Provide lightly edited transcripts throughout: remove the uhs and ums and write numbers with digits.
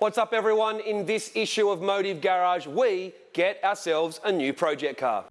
What's up, everyone? In this issue of Motive Garage, we get ourselves a new project car.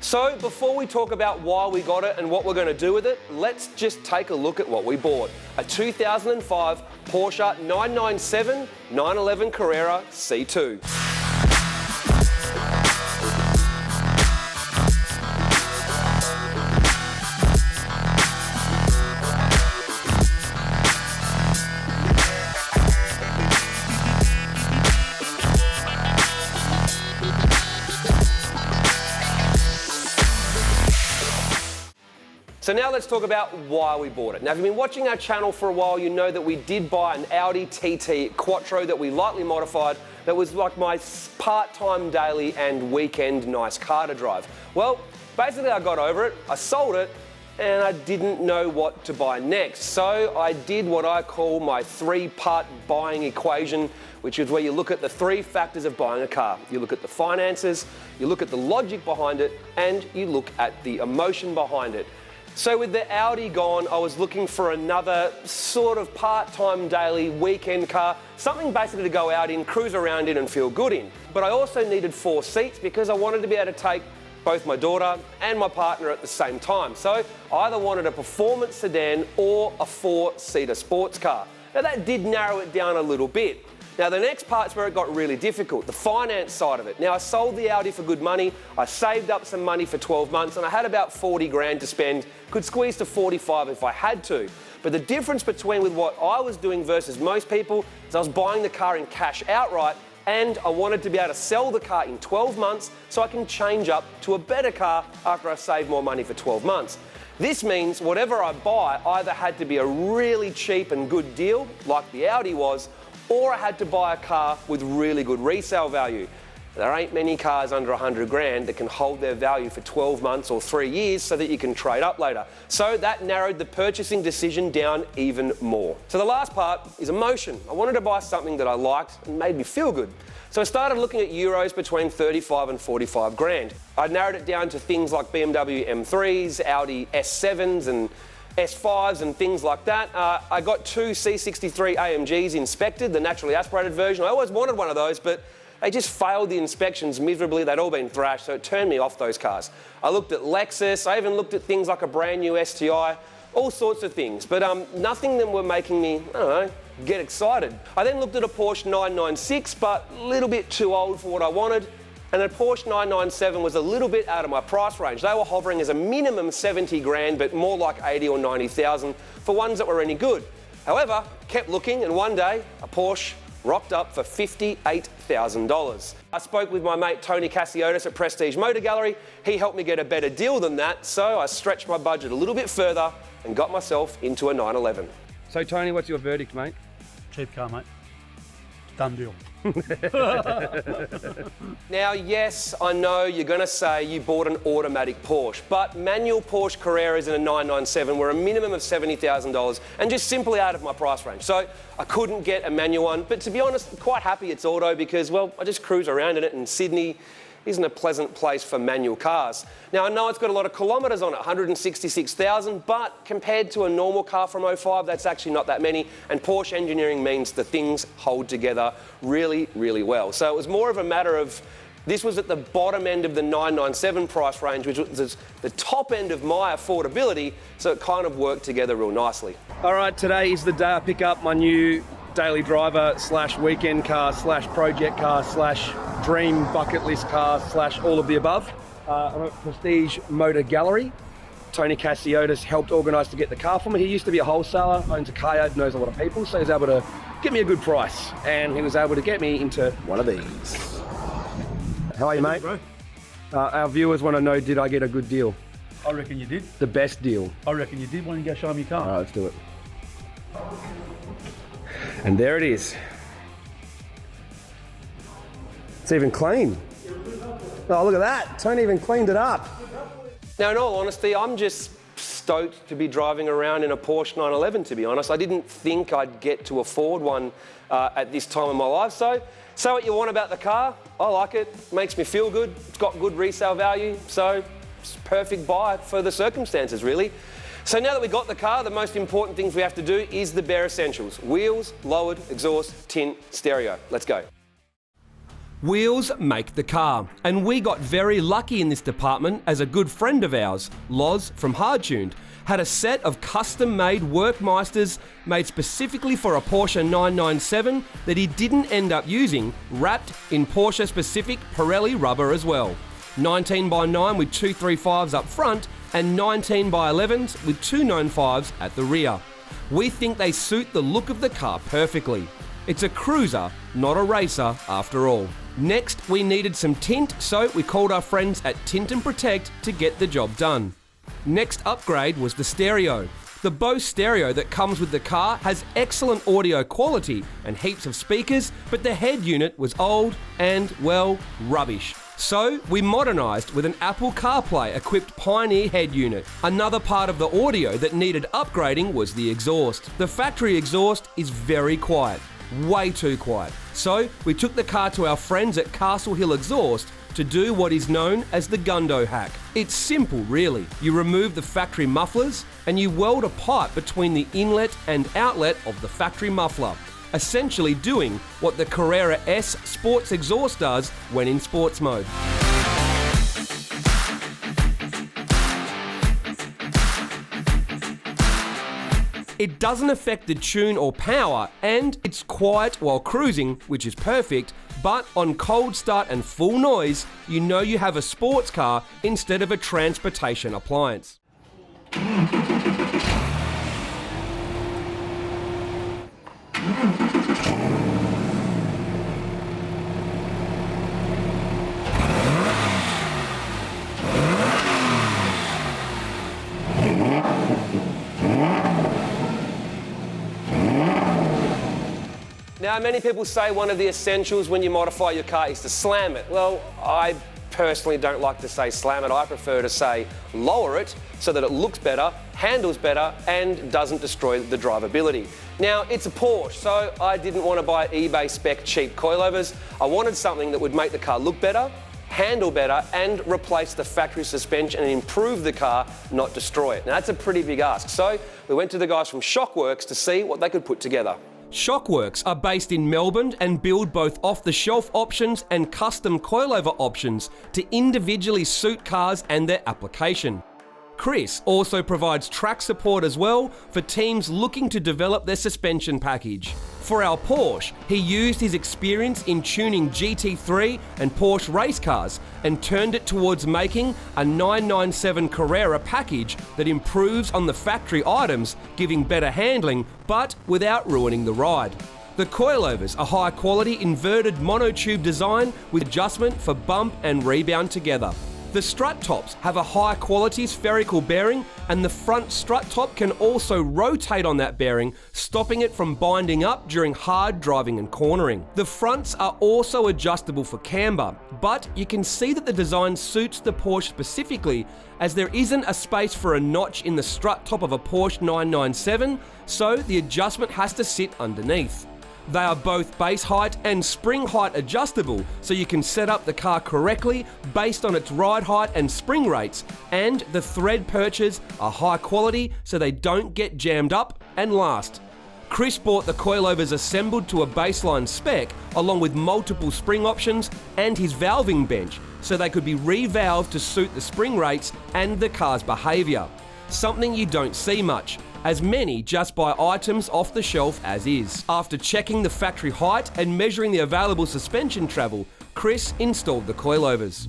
So before we talk about why we got it and what we're going to do with it, let's just take a look at what we bought. A 2005 Porsche 997 911 Carrera C2. So now let's talk about why we bought it. Now, if you've been watching our channel for a while, you know that we did buy an Audi TT Quattro that we lightly modified that was like my part-time daily and weekend nice car to drive. Well, basically I got over it, I sold it, and I didn't know what to buy next. So I did what I call my three-part buying equation, which is where you look at the three factors of buying a car. You look at the finances, you look at the logic behind it, and you look at the emotion behind it. So with the Audi gone, I was looking for another sort of part-time daily weekend car, something basically to go out in, cruise around in and feel good in. But I also needed 4 seats because I wanted to be able to take both my daughter and my partner at the same time. So I either wanted a performance sedan or a 4-seater sports car. Now that did narrow it down a little bit. Now the next part's where it got really difficult, the finance side of it. Now I sold the Audi for good money, I saved up some money for 12 months and I had about 40 grand to spend, could squeeze to 45 if I had to. But the difference between with what I was doing versus most people is I was buying the car in cash outright and I wanted to be able to sell the car in 12 months so I can change up to a better car after I save more money for 12 months. This means whatever I buy either had to be a really cheap and good deal, like the Audi was, or I had to buy a car with really good resale value. There ain't many cars under 100 grand that can hold their value for 12 months or 3 years so that you can trade up later. So that narrowed the purchasing decision down even more. So the last part is emotion. I wanted to buy something that I liked and made me feel good. So I started looking at Euros between 35 and 45 grand. I narrowed it down to things like BMW M3s, Audi S7s and S5s and things like that. I got 2 C63 AMGs inspected, the naturally aspirated version. I always wanted one of those, but they just failed the inspections miserably. They'd all been thrashed, so it turned me off those cars. I looked at Lexus, I even looked at things like a brand new STI, all sorts of things, but nothing that were making me, I don't know, get excited. I then looked at a Porsche 996, but a little bit too old for what I wanted. And a Porsche 997 was a little bit out of my price range. They were hovering as a minimum 70 grand, but more like 80 or 90,000 for ones that were any good. However, kept looking and one day a Porsche rocked up for $58,000. I spoke with my mate Tony Cassiotis at Prestige Motor Gallery. He helped me get a better deal than that, so I stretched my budget a little bit further and got myself into a 911. So Tony, what's your verdict, mate? Cheap car, mate. Done deal. Now, yes, I know you're going to say you bought an automatic Porsche, but manual Porsche Carreras in a 997 were a minimum of $70,000 and just simply out of my price range. So I couldn't get a manual one, but to be honest, I'm quite happy it's auto because, well, I just cruise around in it in Sydney. Isn't a pleasant place for manual cars. Now I know it's got a lot of kilometres on it, 166,000, but compared to a normal car from 05, that's actually not that many, and Porsche engineering means the things hold together really, really well. So it was more of a matter of, this was at the bottom end of the 997 price range, which was the top end of my affordability, so it kind of worked together real nicely. All right, today is the day I pick up my new daily driver slash weekend car slash project car slash dream bucket list car slash all of the above. I'm at Prestige Motor Gallery. Tony Cassiotis helped organise to get the car for me. He used to be a wholesaler, owns a car yard, knows a lot of people, so he's able to get me a good price. And he was able to get me into one of these. How are you, mate? Bro. Our viewers want to know, did I get a good deal? I reckon you did. The best deal. I reckon you did. Why don't you go show me your car? All right, let's do it. And there it is. It's even clean. Oh, look at that. Tony even cleaned it up. Now, in all honesty, I'm just stoked to be driving around in a Porsche 911, to be honest. I didn't think I'd get to afford one at this time in my life. So, say what you want about the car. I like it. Makes me feel good. It's got good resale value. So, it's a perfect buy for the circumstances, really. So now that we've got the car, the most important things we have to do is the bare essentials. Wheels, lowered, exhaust, tint, stereo. Let's go. Wheels make the car, and we got very lucky in this department as a good friend of ours, Loz from Hardtuned, had a set of custom-made Workmeisters made specifically for a Porsche 997 that he didn't end up using, wrapped in Porsche-specific Pirelli rubber as well. 19x9 with 235s up front and 19x11s with 295s at the rear. We think they suit the look of the car perfectly. It's a cruiser, not a racer after all. Next, we needed some tint, so we called our friends at Tint and Protect to get the job done. Next upgrade was the stereo. The Bose stereo that comes with the car has excellent audio quality and heaps of speakers, but the head unit was old and, well, rubbish. So we modernised with an Apple CarPlay equipped Pioneer head unit. Another part of the audio that needed upgrading was the exhaust. The factory exhaust is very quiet, way too quiet. So we took the car to our friends at Castle Hill Exhaust to do what is known as the Gundo hack. It's simple, really. You remove the factory mufflers and you weld a pipe between the inlet and outlet of the factory muffler, essentially doing what the Carrera S sports exhaust does when in sports mode. It doesn't affect the tune or power, and it's quiet while cruising, which is perfect, but on cold start and full noise, you know you have a sports car instead of a transportation appliance. Now, many people say one of the essentials when you modify your car is to slam it. Well, I personally don't like to say slam it. I prefer to say lower it so that it looks better, handles better, and doesn't destroy the drivability. Now, it's a Porsche, so I didn't want to buy eBay spec cheap coilovers. I wanted something that would make the car look better, handle better, and replace the factory suspension and improve the car, not destroy it. Now, that's a pretty big ask. So we went to the guys from Shockworks to see what they could put together. Shockworks are based in Melbourne and build both off-the-shelf options and custom coilover options to individually suit cars and their application. Chris also provides track support as well for teams looking to develop their suspension package. For our Porsche, he used his experience in tuning GT3 and Porsche race cars and turned it towards making a 997 Carrera package that improves on the factory items, giving better handling, but without ruining the ride. The coilovers are high quality inverted monotube design with adjustment for bump and rebound together. The strut tops have a high quality spherical bearing, and the front strut top can also rotate on that bearing, stopping it from binding up during hard driving and cornering. The fronts are also adjustable for camber, but you can see that the design suits the Porsche specifically, as there isn't a space for a notch in the strut top of a Porsche 997, so the adjustment has to sit underneath. They are both base height and spring height adjustable, so you can set up the car correctly based on its ride height and spring rates, and the thread perches are high quality so they don't get jammed up and last. Chris bought the coilovers assembled to a baseline spec along with multiple spring options and his valving bench, so they could be re-valved to suit the spring rates and the car's behaviour. Something you don't see much, as many just buy items off the shelf as is. After checking the factory height and measuring the available suspension travel, Chris installed the coilovers.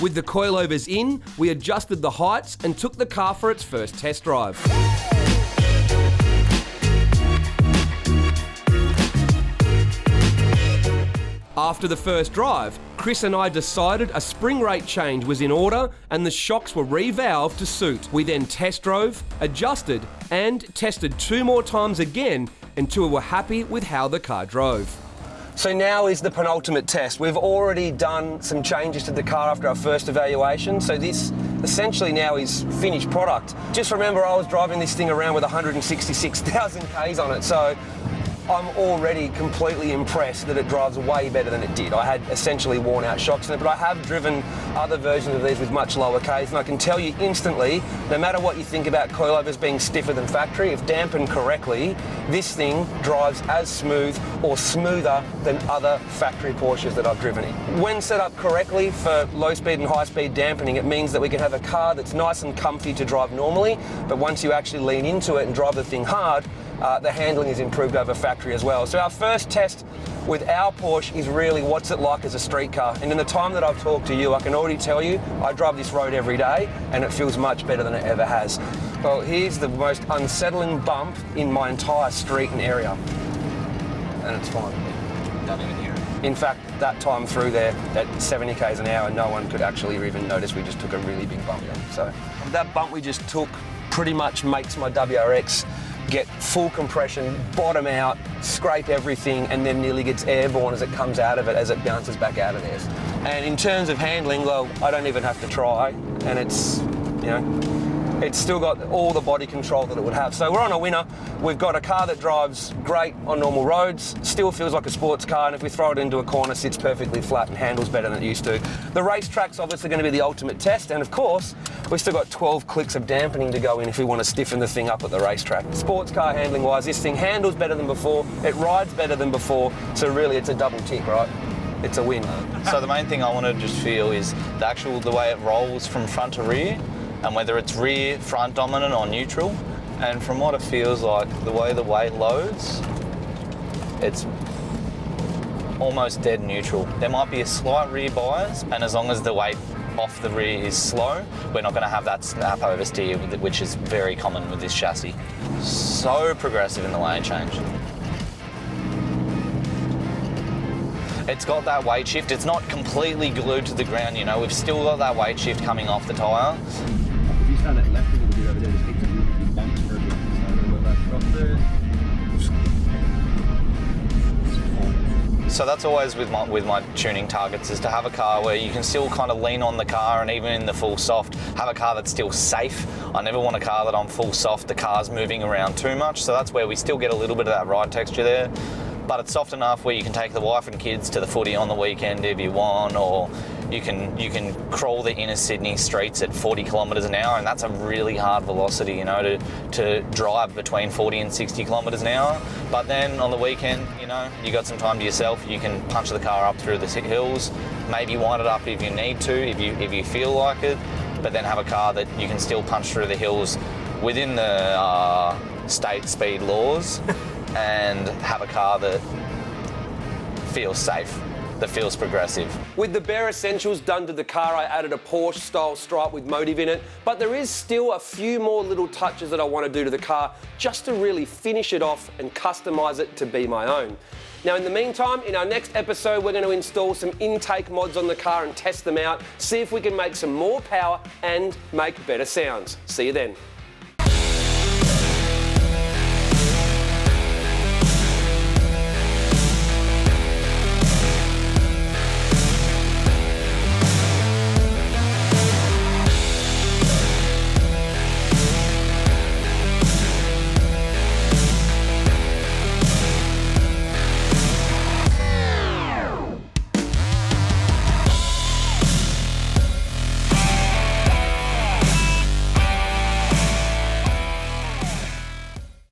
With the coilovers in, we adjusted the heights and took the car for its first test drive. After the first drive, Chris and I decided a spring rate change was in order and the shocks were revalved to suit. We then test drove, adjusted, and tested 2 more times again until we were happy with how the car drove. So now is the penultimate test. We've already done some changes to the car after our first evaluation, so this essentially now is finished product. Just remember, I was driving this thing around with 166,000 Ks on it, so I'm already completely impressed that it drives way better than it did. I had essentially worn out shocks in it, but I have driven other versions of these with much lower Ks, and I can tell you instantly, no matter what you think about coilovers being stiffer than factory, if dampened correctly, this thing drives as smooth or smoother than other factory Porsches that I've driven in. When set up correctly for low speed and high speed dampening, it means that we can have a car that's nice and comfy to drive normally, but once you actually lean into it and drive the thing hard, the handling is improved over factory as well. So our first test with our Porsche is really what's it like as a street car. And in the time that I've talked to you, I can already tell you, I drive this road every day and it feels much better than it ever has. Well, here's the most unsettling bump in my entire street and area. And it's fine. Nothing in here. In fact, that time through there at 70 Ks an hour, no one could actually even notice we just took a really big bump. So that bump we just took pretty much makes my WRX get full compression, bottom out, scrape everything, and then nearly gets airborne as it comes out of it, as it bounces back out of there. And in terms of handling, well, I don't even have to try, and it's, you know, it's still got all the body control that it would have. So we're on a winner. We've got a car that drives great on normal roads, still feels like a sports car, and if we throw it into a corner, sits perfectly flat and handles better than it used to. The racetrack's obviously going to be the ultimate test, and of course, we've still got 12 clicks of dampening to go in if we want to stiffen the thing up at the racetrack. Sports car handling wise, this thing handles better than before, it rides better than before, so really it's a double tick, right? It's a win. So the main thing I want to just feel is the way it rolls from front to rear, and whether it's rear, front dominant or neutral. And from what it feels like, the way the weight loads, it's almost dead neutral. There might be a slight rear bias, and as long as the weight off the rear is slow, we're not going to have that snap oversteer, which is very common with this chassis. So progressive in the lane change. It's got that weight shift. It's not completely glued to the ground, you know. We've still got that weight shift coming off the tyre. If you stand it left a little bit over there, just hit the bumps for a bit. So that's always with my tuning targets, is to have a car where you can still kind of lean on the car, and even in the full soft, have a car that's still safe. I never want a car that on full soft, the car's moving around too much. So that's where we still get a little bit of that ride texture there. But it's soft enough where you can take the wife and kids to the footy on the weekend if you want, or you can crawl the inner Sydney streets at 40 kilometres an hour, and that's a really hard velocity, you know, to drive between 40 and 60 kilometres an hour. But then on the weekend, you know, you got some time to yourself, you can punch the car up through the hills, maybe wind it up if you need to, if you feel like it, but then have a car that you can still punch through the hills within the state speed laws. And have a car that feels safe, that feels progressive. With the bare essentials done to the car, I added a Porsche-style stripe with motive in it, but there is still a few more little touches that I want to do to the car just to really finish it off and customise it to be my own. Now, in the meantime, in our next episode, we're going to install some intake mods on the car and test them out, see if we can make some more power and make better sounds. See you then.